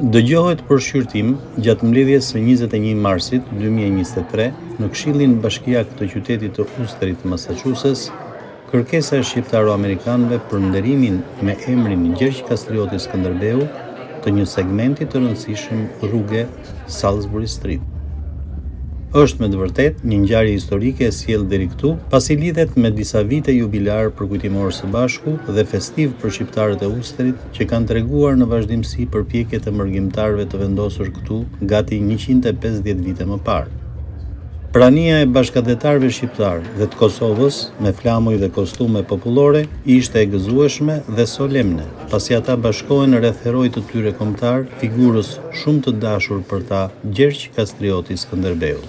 Dëgjohet për shqyrtim gjatë mbledhjes së 21 marsit 2023 në Këshillin Bashkiak të qytetit të Usterit të Massachusetts, kërkesa e shqiptaro-amerikanëve për nderimin me emrin Gjergj Kastrioti Skënderbeu të një segmenti të rëndësishëm rrugë Salisbury Street. Është me të vërtet një ngjarje historike e sjell deri këtu, pasi lidhet me disa vite jubilar përkujtimor së bashku dhe festiv për shqiptarët e Usterit që kanë treguar në vazhdimsi përpjekjet e mërgjimtarëve të vendosur këtu gati 150 vite më parë. Prania e bashkëdhetarëve shqiptar dhe të Kosovës me flamuj dhe kostume popullore ishte e gëzueshme dhe solemne, pasi ata bashkohen rreth heroit të tyre kombëtar, figurës shumë të dashur për ta, Gjergj Kastrioti Skënderbeu.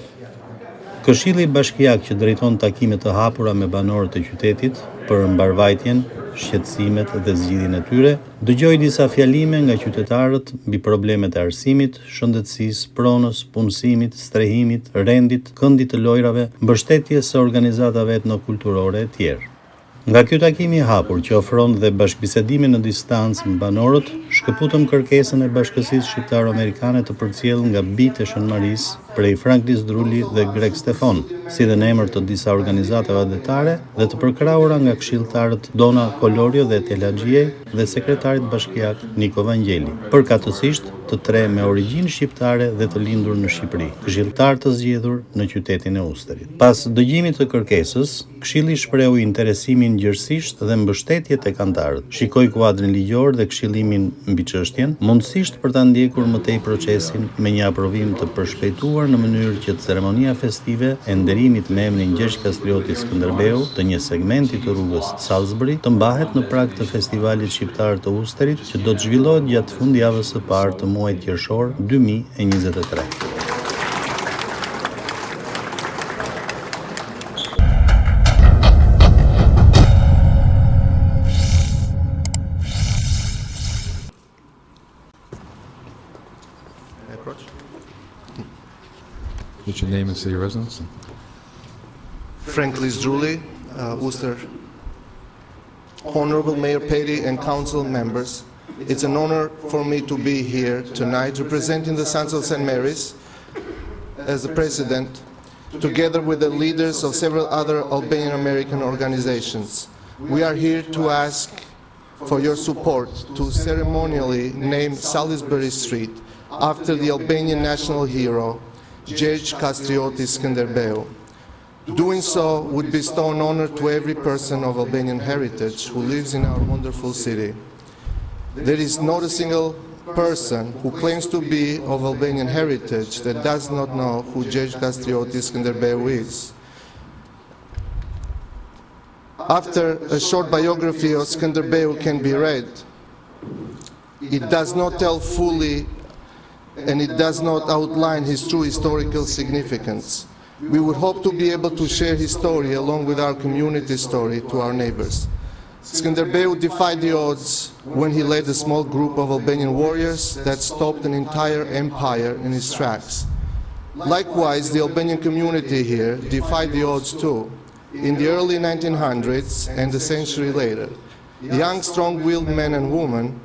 Këshilli Bashkiak që drejton takime të hapura me banorët e qytetit për mbarvajtjen, shqetësimet dhe zgjidhjen e tyre, dëgjoi disa fjalime nga qytetarët mbi problemet e arsimit, shëndetësisë, pronës, punësimit, strehimit, rendit, këndit të lojrave, mbështetjes së organizatave etnokulturore e tjerë. Nga ky takim i hapur që ofron dhe bashkëbisedime në distancë me banorët, shkëputëm kërkesën e bashkësisë shqiptaro-amerikane të përcjellë nga Bijtë e Shën Marisë prej Frankli Zdruli dhe Gjergj Kastrioti, si dhe në emër të disa organizatave adhetare dhe të përkrahura nga këshilltarët Donna Colorio dhe Etel Haxhiaj dhe sekretarit bashkiak Niko Vangjeli, përkatësisht të tre me origjinë shqiptare dhe të lindur në Shqipëri, këshilltar të zgjedhur në qytetin e Usterit. Pas dëgjimit të kërkesës, Këshilli shprehu interesimin gjërësisht dhe mbështetje tek anëtarët. Shikoi kuadrin ligjor dhe këshillimin mbi çështjen, mundësisht për ta ndjekur më tej procesin me një aprovim të përshpejtuar në mënyrë që ceremonia festive e nderimit me emrin Gjergj Kastrioti Skënderbeu të një segmenti të rrugës Salisbury të mbahet në prag të festivalit shqiptar të Usterit që do të zhvillohet gjatë fundjavës së parë të muajit qershor 2023. What's your name and city of residence? Frankli Zdruli Uster. Honorable Mayor Petty and Council members, it's an honor for me to be here tonight representing the Sons of Shën Marisë as the President, together with the leaders of several other Albanian-American organizations. We are here to ask for your support to ceremonially name Salisbury Street after the Albanian national hero, Gjergj Kastrioti Skënderbeu. Doing so would bestow an honor to every person of Albanian heritage who lives in our wonderful city. There is not a single person who claims to be of Albanian heritage that does not know who Gjergj Kastrioti Skënderbeu is. After a short biography of Skanderbeg can be read, it does not tell fully and it does not outline his true historical significance. We would hope to be able to share his story along with our community story to our neighbors. Skanderbeg defied the odds when he led a small group of Albanian warriors that stopped an entire empire in his tracks. Likewise, the Albanian community here defied the odds too. In the early 1900s and a century later, young, strong-willed men and women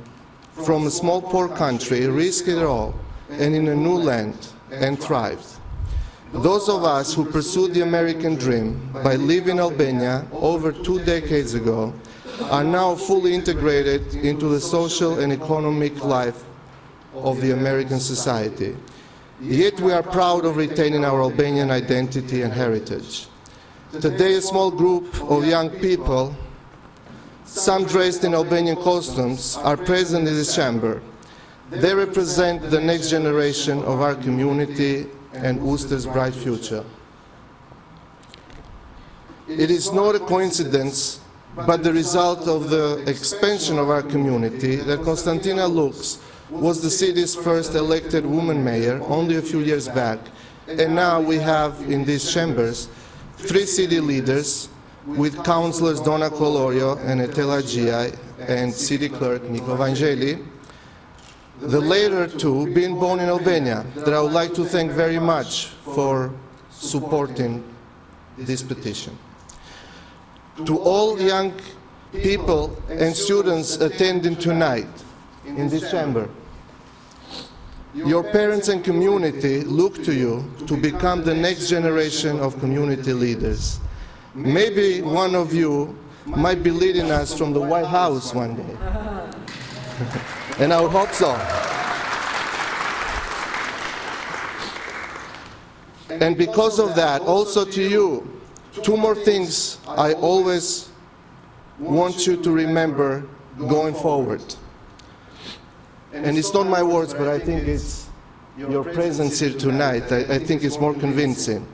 from a small poor country risked it all and in a new land and thrived. Those of us who pursued the American dream by living in Albania over 2 decades ago are now fully integrated into the social and economic life of the American society. Yet we are proud of retaining our Albanian identity and heritage. Today, a small group of young people, some dressed in Albanian costumes, are present in this chamber. They represent the next generation of our community and Uster's bright future. It is not a coincidence, but the result of the expansion of our community that Konstantina Lukes was the city's first elected woman mayor only a few years back, and now we have in these chambers 3 city leaders with councillors Donna Colorio and Etel Haxhiaj and city clerk Niko Vangjeli, the latter two being born in Albania, that I would like to thank very much for supporting this petition. To all young people and students attending tonight in this chamber, Your parents and community look to you to become the next generation of community leaders. Maybe one of you might be leading us from the White House one day. And I would hope so. And because of that, also to you, two more things I always want you to remember going forward. And it's not my words, but I think it's your presence here tonight. I think it's more convincing.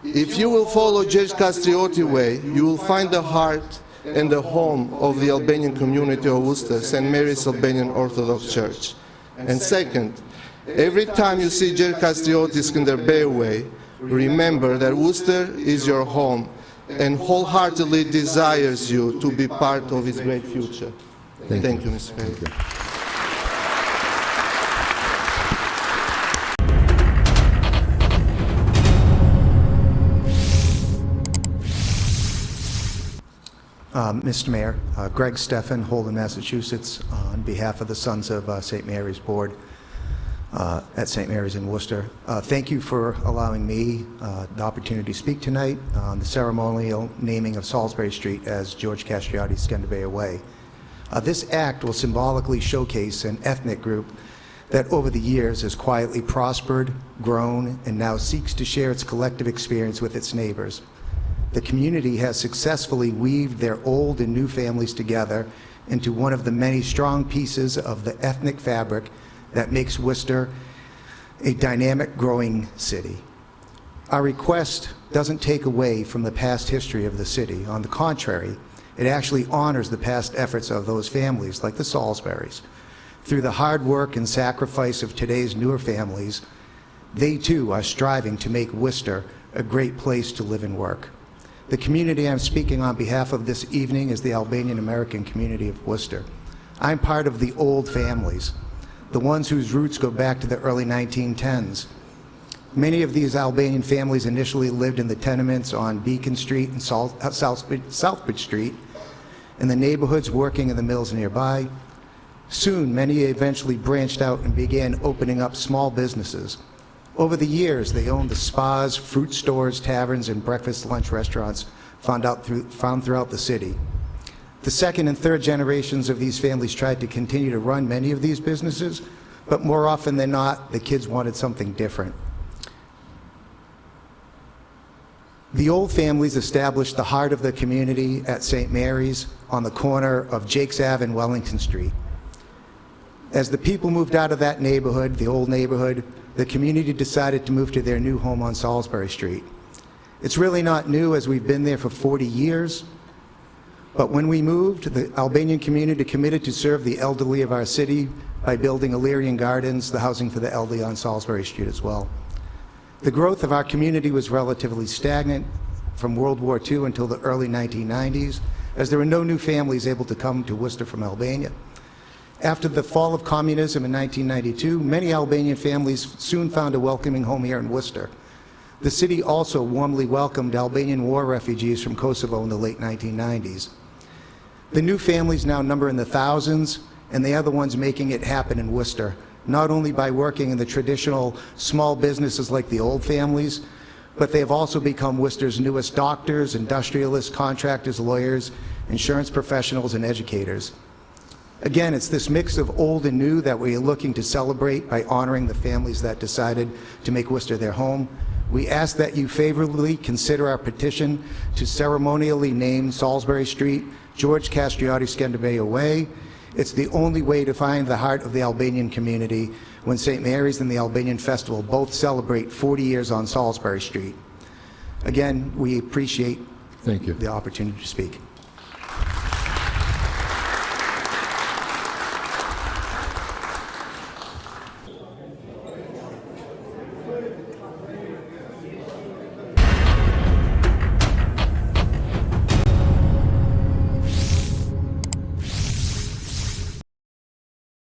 If you will follow Gjergj Kastrioti way, you will find the heart and the home of the Albanian community of Worcester, Shën Marisë Albanian Orthodox Church. And second, every time you see Gjergj Kastrioti Skënderbeu way, remember that Worcester is your home and wholeheartedly desires you to be part of its great future. Thank you, Mr. Speaker. Mr. Mayor, Greg Steffen, Holden, Massachusetts, on behalf of the Sons of St. Mary's Board at St. Mary's in Worcester. Thank you for allowing me the opportunity to speak tonight on the ceremonial naming of Salisbury Street as Gjergj Kastrioti Skënderbeu Way. This act will symbolically showcase an ethnic group that over the years has quietly prospered, grown, and now seeks to share its collective experience with its neighbors. The community has successfully weaved their old and new families together into one of the many strong pieces of the ethnic fabric that makes Worcester a dynamic, growing city. Our request doesn't take away from the past history of the city. On the contrary, it actually honors the past efforts of those families, like the Salisburys. Through the hard work and sacrifice of today's newer families, they too are striving to make Worcester a great place to live and work. The community I'm speaking on behalf of this evening is the Albanian-American community of Worcester. I'm part of the old families, the ones whose roots go back to the early 1910s. Many of these Albanian families initially lived in the tenements on Beacon Street and Southbridge Street, in the neighborhoods working in the mills nearby. Soon, many eventually branched out and began opening up small businesses. Over the years, they owned the spas, fruit stores, taverns, and breakfast lunch restaurants found throughout the city. The second and third generations of these families tried to continue to run many of these businesses, but more often than not, the kids wanted something different. The old families established the heart of the community at St. Mary's on the corner of Jakes Ave and Wellington Street. As the people moved out of that neighborhood, the old neighborhood, the community decided to move to their new home on Salisbury Street. It's really not new, as we've been there for 40 years. But when we moved, the Albanian community committed to serve the elderly of our city by building Illyrian Gardens, the housing for the elderly on Salisbury Street as well. The growth of our community was relatively stagnant from World War II until the early 1990s, as there were no new families able to come to Worcester from Albania. After the fall of communism in 1992, many Albanian families soon found a welcoming home here in Worcester. The city also warmly welcomed Albanian war refugees from Kosovo in the late 1990s. The new families now number in the thousands, and they are the ones making it happen in Worcester, not only by working in the traditional small businesses like the old families, but they have also become Worcester's newest doctors, industrialists, contractors, lawyers, insurance professionals, and educators. Again, it's this mix of old and new that we are looking to celebrate by honoring the families that decided to make Worcester their home. We ask that you favorably consider our petition to ceremonially name Salisbury Street Gjergj Kastrioti Skënderbeu Way. It's the only way to find the heart of the Albanian community when St. Mary's and the Albanian Festival both celebrate 40 years on Salisbury Street. Again, we appreciate the opportunity to speak.